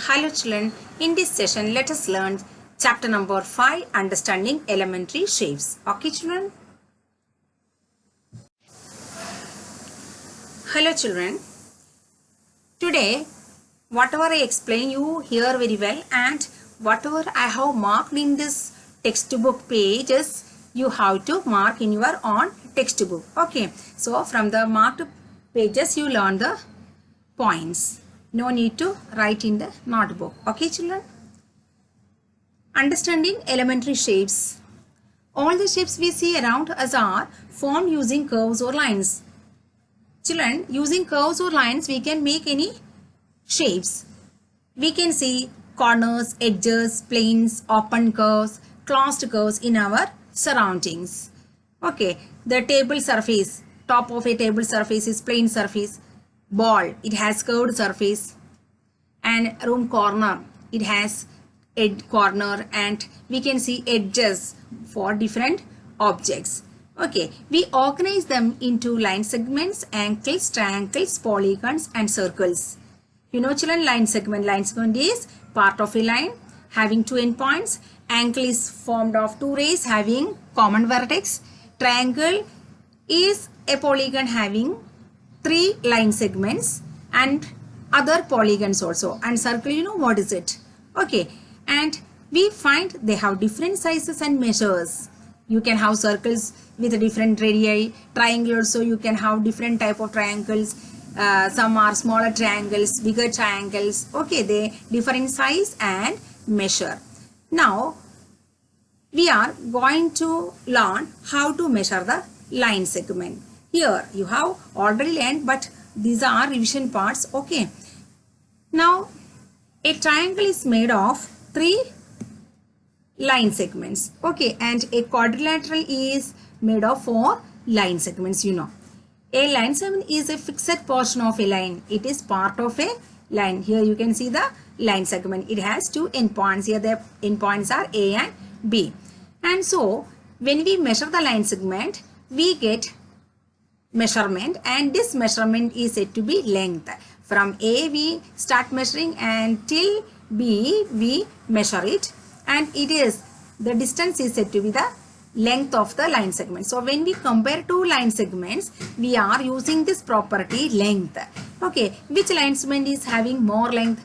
Hello children, in this session let us learn chapter number 5, Understanding Elementary Shapes. Okay children? Hello children, today whatever I explain you hear very well, and whatever I have marked in this textbook pages you have to mark in your own textbook. Okay, so from the marked pages you learn the points. No need to write in the notebook. Okay children? Understanding elementary shapes. All the shapes we see around us are formed using curves or lines. Children, using curves or lines we can make any shapes. We can see corners, edges, planes, open curves, closed curves in our surroundings. Okay, the table surface, top of a table surface is plane surface. Ball, it has curved surface, and room corner, it has edge corner, and we can see edges for different objects. Okay, we organize them into line segments, angles, triangles, polygons and circles. You know children, line segment is part of a line having two endpoints. Angle is formed of two rays having common vertex. Triangle is a polygon having three line segments and other polygons also. And circle, you know what is it? Okay, and we find they have different sizes and measures. You can have circles with different radii. Triangle also you can have different type of triangles. Some are smaller triangles, bigger triangles. Okay, they differ in size and measure. Now we are going to learn how to measure the line segment. Here you have already learned, but these are revision parts. Okay, now a triangle is made of three line segments. Okay, and a quadrilateral is made of four line segments. You know, a line segment is a fixed portion of a line. It is part of a line. Here you can see the line segment. It has two endpoints. Here the endpoints are A and B. And so when we measure the line segment, we get measurement, and this measurement is said to be length. From A we start measuring and till B we measure it, and it is the distance is said to be the length of the line segment. So when we compare two line segments, we are using this property length. Okay, which line segment is having more length?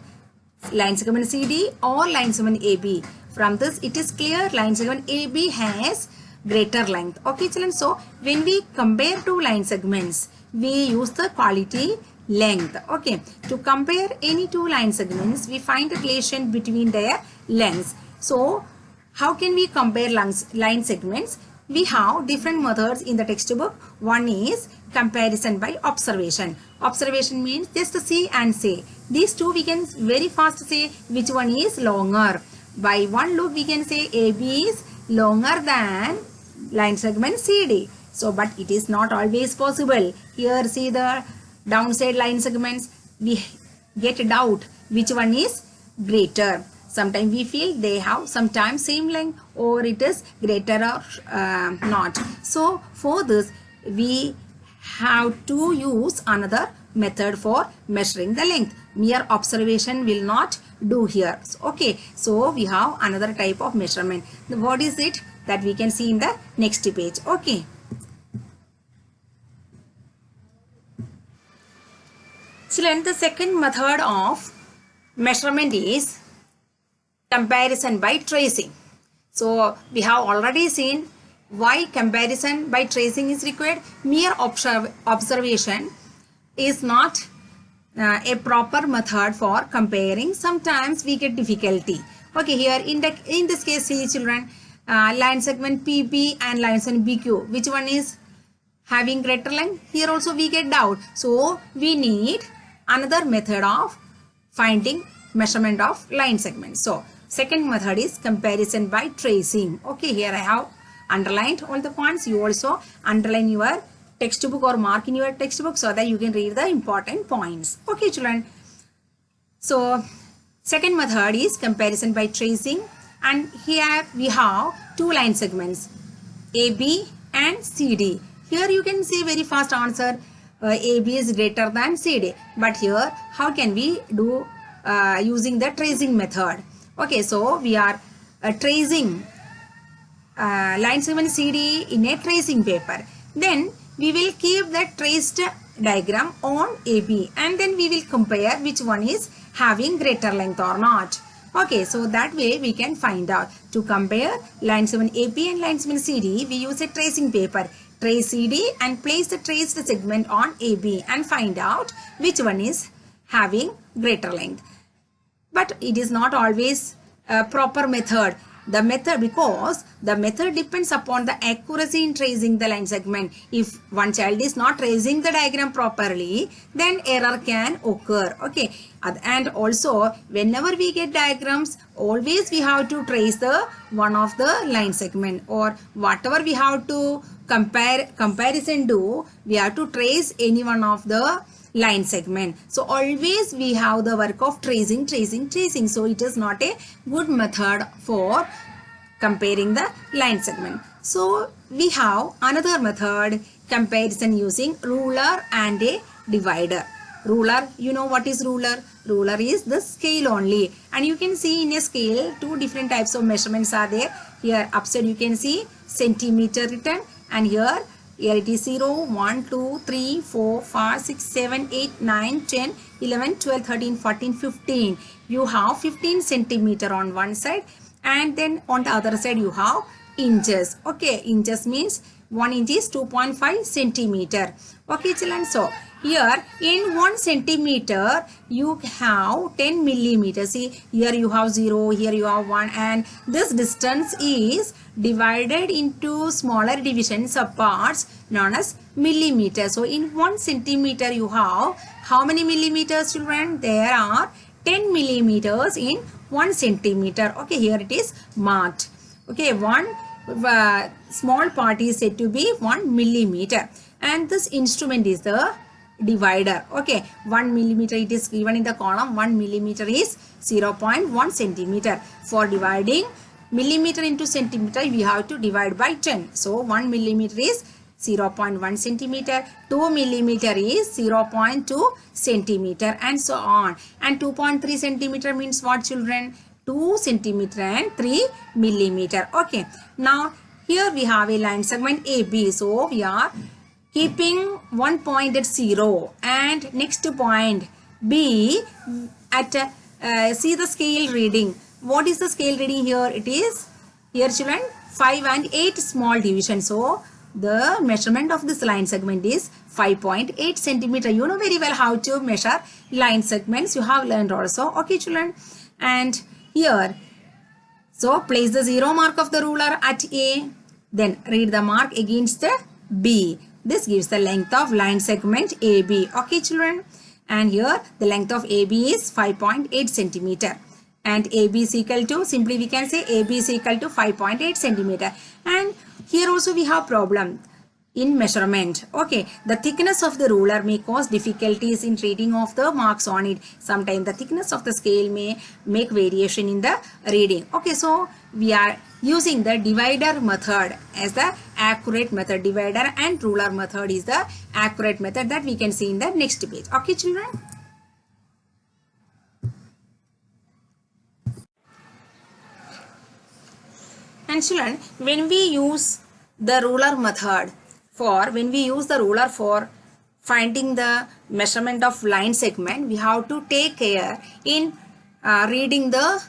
Line segment CD or line segment AB? From this it is clear line segment AB has greater length. Okay children, so when we compare two line segments, we use the quality length. Okay, to compare any two line segments, we find a relation between their lengths. So how can we compare line segments? We have different methods in the textbook. One is comparison by observation. Observation means just see and say. These two we can very fast say which one is longer. By one look we can say AB is longer than line segment CD. So but it is not always possible. Here see the downside line segments, we get a doubt which one is greater. Sometimes we feel they have sometimes same length, or it is greater or not. So for this we have to use another method for measuring the length. Mere observation will not do here. Okay, so we have another type of measurement. What is it? That we can see in the next page. Okay, children, the second method of measurement is comparison by tracing. So we have already seen why comparison by tracing is required. Mere observation is not a proper method for comparing. Sometimes we get difficulty. Okay, here in this case, see children, line segment PB and line segment BQ, which one is having greater length? Here also we get doubt. So we need another method of finding measurement of line segment. So second method is comparison by tracing. Okay, here I have underlined all the points. You also underline your textbook or mark in your textbook so that you can read the important points. Okay children, so second method is comparison by tracing, and here we have two line segments AB and CD. Here you can say very fast answer AB is greater than CD, but here how can we do using the tracing method. Okay, so we are tracing line segment CD in a tracing paper. Then we will keep the traced diagram on AB and then we will compare which one is having greater length or not. Okay, so that way we can find out. To compare line segment AB and line segment CD, we use a tracing paper. Trace CD and place the traced segment on AB and find out which one is having greater length. But it is not always a proper method. The method, because the method depends upon the accuracy in tracing the line segment. If one child is not tracing the diagram properly, then error can occur. Okay, and also whenever we get diagrams, always we have to trace the one of the line segment, or whatever we have to comparison do, we have to trace any one of the line segment. So always we have the work of tracing. So it is not a good method for comparing the line segment. So we have another method, comparison using ruler and a divider. Ruler, you know what is ruler? Ruler is the scale only, and you can see in a scale two different types of measurements are there. Here upside you can see centimeter written, and here it is 0, 1, 2, 3, 4, 5, 6, 7, 8, 9, 10, 11, 12, 13, 14, 15. You have 15 centimeter on one side, and then on the other side you have inches. Okay, inches means 1 inch is 2.5 centimeter. Okay children, so here in 1 centimeter you have 10 millimeters. See, here you have 0, here you have 1, and this distance is divided into smaller divisions of parts known as millimeters. So in 1 centimeter you have how many millimeters, children? There are 10 millimeters in 1 centimeter. Okay, here it is marked. Okay, one small part is said to be 1 millimeter, and this instrument is the divider. Okay, 1 millimeter it is given in the column. 1 millimeter is 0.1 centimeter. For dividing millimeter into centimeter, we have to divide by 10. So 1 millimeter is 0.1 centimeter, 2 millimeter is 0.2 centimeter, and so on. And 2.3 centimeter means what, children? 2 centimeter and 3 millimeter. Okay, now here we have a line segment AB. So we are keeping one point at 0 and next point B at see the scale reading. What is the scale reading here? It is here, children, 5 and 8 small division. So the measurement of this line segment is 5.8 centimeter. You know very well how to measure line segments. You have learned also. Okay, children. And here, so place the 0 mark of the ruler at A. Then read the mark against the B. This gives the length of line segment AB. Okay, children. And here the length of AB is 5.8 centimeter. And AB is equal to, simply we can say AB is equal to 5.8 centimeter. And here also we have problem in measurement. Okay, the thickness of the ruler may cause difficulties in reading of the marks on it. Sometimes the thickness of the scale may make variation in the reading. Okay, so we are using the divider method as the accurate method. Divider and ruler method is the accurate method that we can see in the next page. Okay, children. And children, when we use the ruler method for finding the measurement of line segment, we have to take care in reading the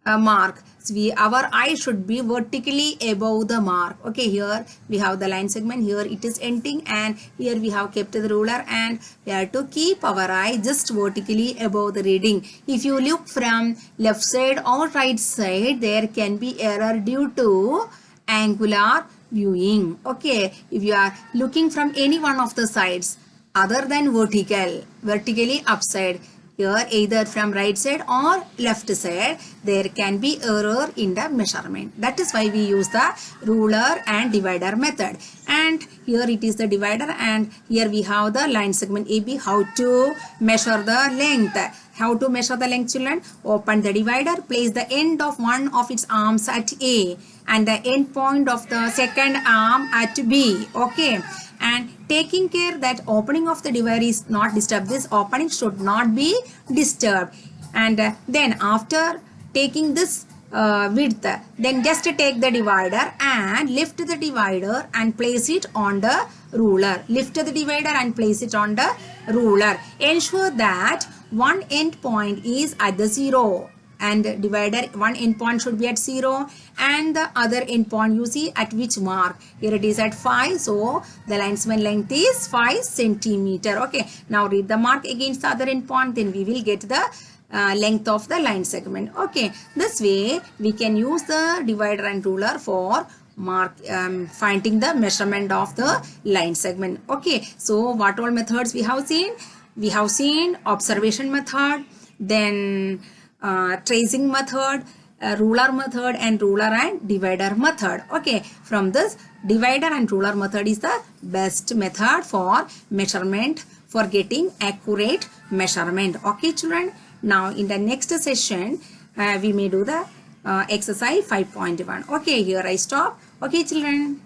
mark. So our eye should be vertically above the mark. Okay, here we have the line segment, here it is ending, and here we have kept the ruler, and we have to keep our eye just vertically above the reading. If you look from left side or right side, there can be error due to angular viewing. Okay, if you are looking from any one of the sides other than vertically upside, here either from right side or left side, there can be error in the measurement. That is why we use the ruler and divider method. And here it is the divider, and here we have the line segment AB. How to measure the length? How to measure the length, children? Open the divider, place the end of one of its arms at A and the end point of the second arm at B. Okay, and taking care that opening of the divider is not disturbed. This opening should not be disturbed. And then after taking this width, then just take the divider and lift the divider and place it on the ruler. Lift the divider and place it on the ruler. Ensure that one end point is at the 0, and divider one end point should be at 0, and the other end point you see at which mark. Here it is at 5, so the linesman length is 5 centimeter. Okay, now read the mark against the other end point, then we will get the length of the line segment. Okay, this way we can use the divider and ruler for finding the measurement of the line segment. Okay, so what all methods we have seen? We have seen observation method, then tracing method, ruler method, and ruler and divider method. Okay, from this, divider and ruler method is the best method for measurement, for getting accurate measurement. Okay children, now in the next session we may do the exercise 5.1. okay, here I stop. Okay children.